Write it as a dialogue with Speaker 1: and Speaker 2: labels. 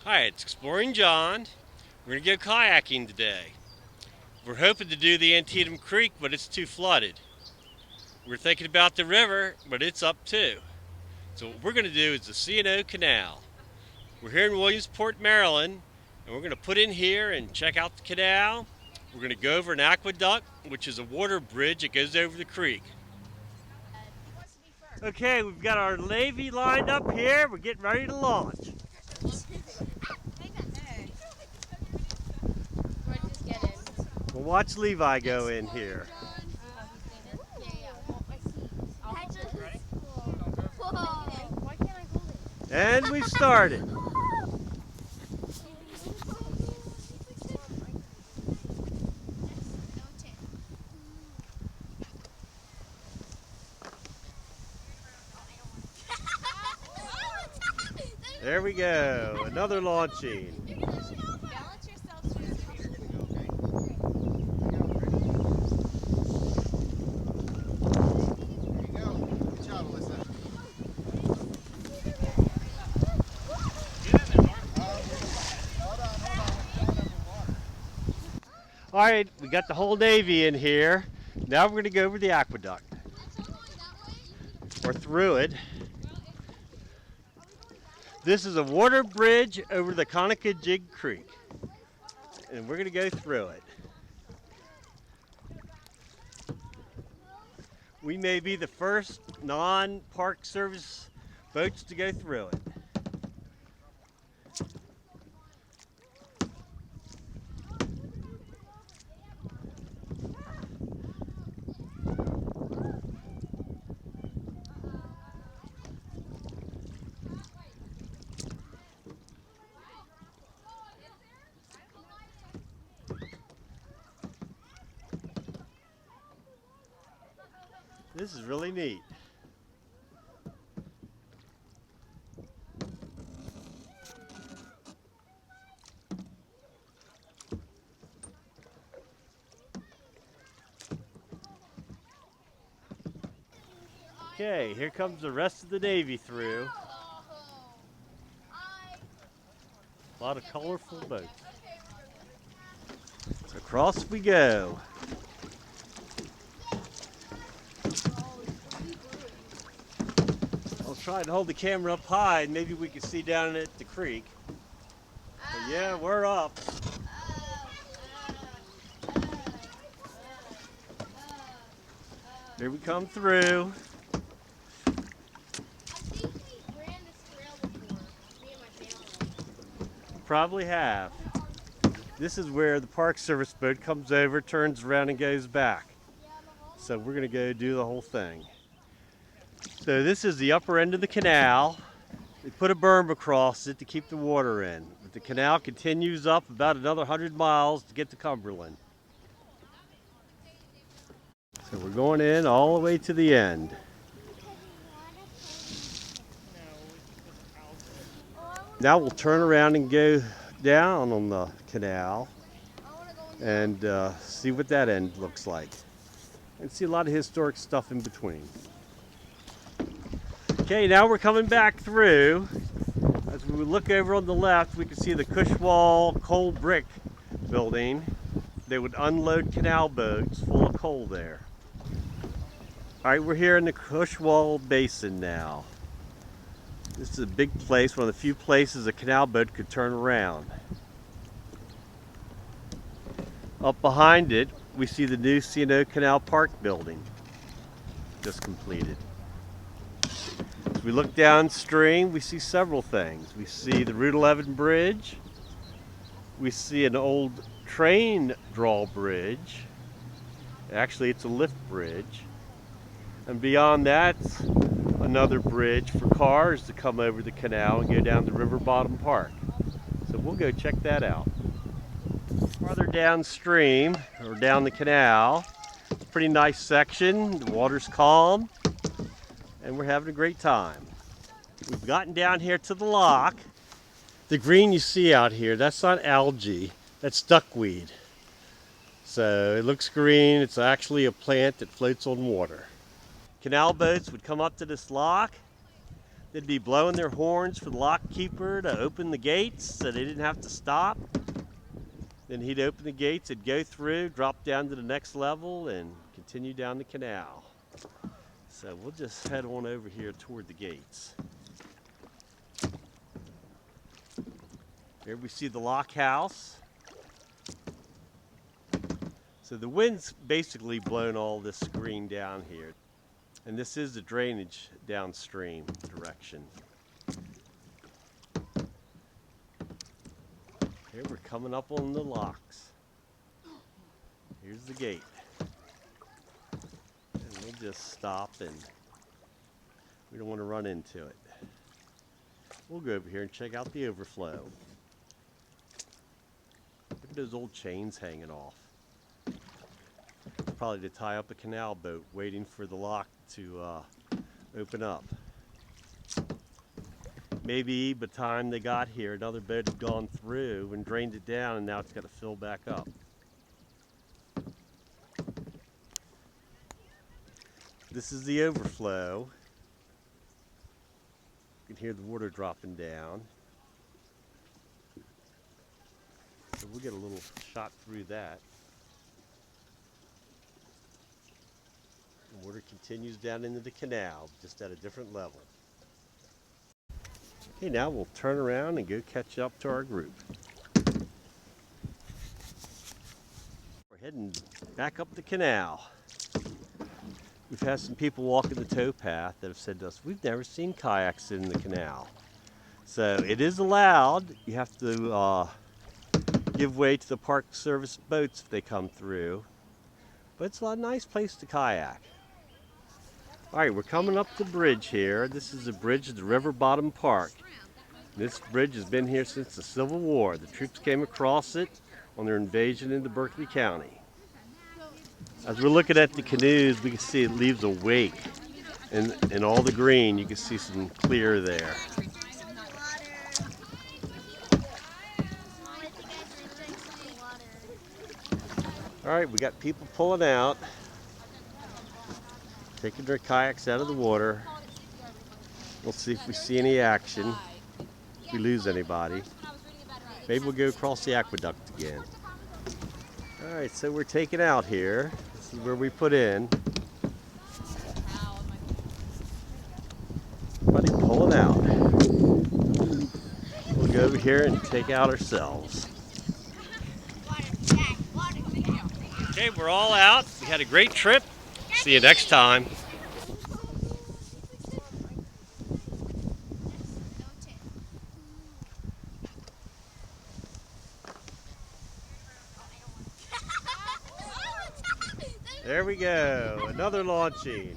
Speaker 1: Hi, it's Exploring John. We're going to go kayaking today. We're hoping to do the Antietam Creek, but it's too flooded. We're thinking about the river, but it's up too. So what we're going to do is the C&O Canal. We're here in Williamsport, Maryland, and we're going to put in here and check out the canal. We're going to go over an aqueduct, which is a water bridge that goes over the creek. Okay, we've got our Navy lined up here. We're getting ready to launch. We'll watch Levi go in here. And we've started. There we go, another launching. All right, we got the whole Navy in here. Now we're going to go over the aqueduct, or through it. This is a water bridge over the Kayaking Creek, and we're going to go through it. We may be the first non-Park Service boats to go through it. This is really neat. Okay, here comes the rest of the Navy through. A lot of colorful boats. Across we go. I'll try and hold the camera up high and maybe we can see down at the creek. But yeah, we're up. Here we come through. Probably have. This is where the Park Service boat comes over, turns around and goes back. So we're gonna go do the whole thing. So this is the upper end of the canal. They put a berm across it to keep the water in. But the canal continues up about another 100 miles to get to Cumberland. So we're going in all the way to the end. Now we'll turn around and go down on the canal and see what that end looks like. And see a lot of historic stuff in between. Okay, now we're coming back through. As we look over on the left, we can see the Kush Wall coal brick building. They would unload canal boats full of coal there. All right, we're here in the Kush Wall Basin now. This is a big place, one of the few places a canal boat could turn around. Up behind it, we see the new C&O Canal Park building, just completed. As we look downstream, we see several things. We see the Route 11 bridge. We see an old train drawbridge. Actually, it's a lift bridge. And beyond that, another bridge for cars to come over the canal and go down to River Bottom Park. So we'll go check that out. Farther downstream, or down the canal, pretty nice section. The water's calm, and we're having a great time. We've gotten down here to the lock. The green you see out here, that's not algae, that's duckweed. So it looks green, it's actually a plant that floats on water. Canal boats would come up to this lock. They'd be blowing their horns for the lock keeper to open the gates so they didn't have to stop. Then he'd open the gates, it'd go through, drop down to the next level, and continue down the canal. So we'll just head on over here toward the gates. Here we see the lock house. So the wind's basically blown all this screen down here. And this is the drainage downstream direction. Here we're coming up on the locks. Here's the gate. And we'll just stop, and we don't want to run into it. We'll go over here and check out the overflow. Look at those old chains hanging off. Probably to tie up a canal boat waiting for the lock to open up. Maybe by the time they got here, another boat had gone through and drained it down, and now it's got to fill back up. This is the overflow. You can hear the water dropping down. So we'll get a little shot through that. The water continues down into the canal, just at a different level. Okay, now we'll turn around and go catch up to our group. We're heading back up the canal. We've had some people walking the towpath that have said to us, we've never seen kayaks in the canal. So it is allowed. You have to give way to the Park Service boats if they come through. But it's a nice place to kayak. All right, we're coming up the bridge here. This is the bridge of the River Bottom Park. This bridge has been here since the Civil War. The troops came across it on their invasion into Berkeley County. As we're looking at the canoes, we can see it leaves a wake. In all the green, you can see some clear there. All right, we got people pulling out, taking their kayaks out of the water. We'll see if we see any action, if we lose anybody. Maybe we'll go across the aqueduct again. All right, so we're taking out here. This is where we put in. Everybody pulling out. We'll go over here and take out ourselves. Okay, we're all out. We had a great trip. See you next time. There we go, another launching.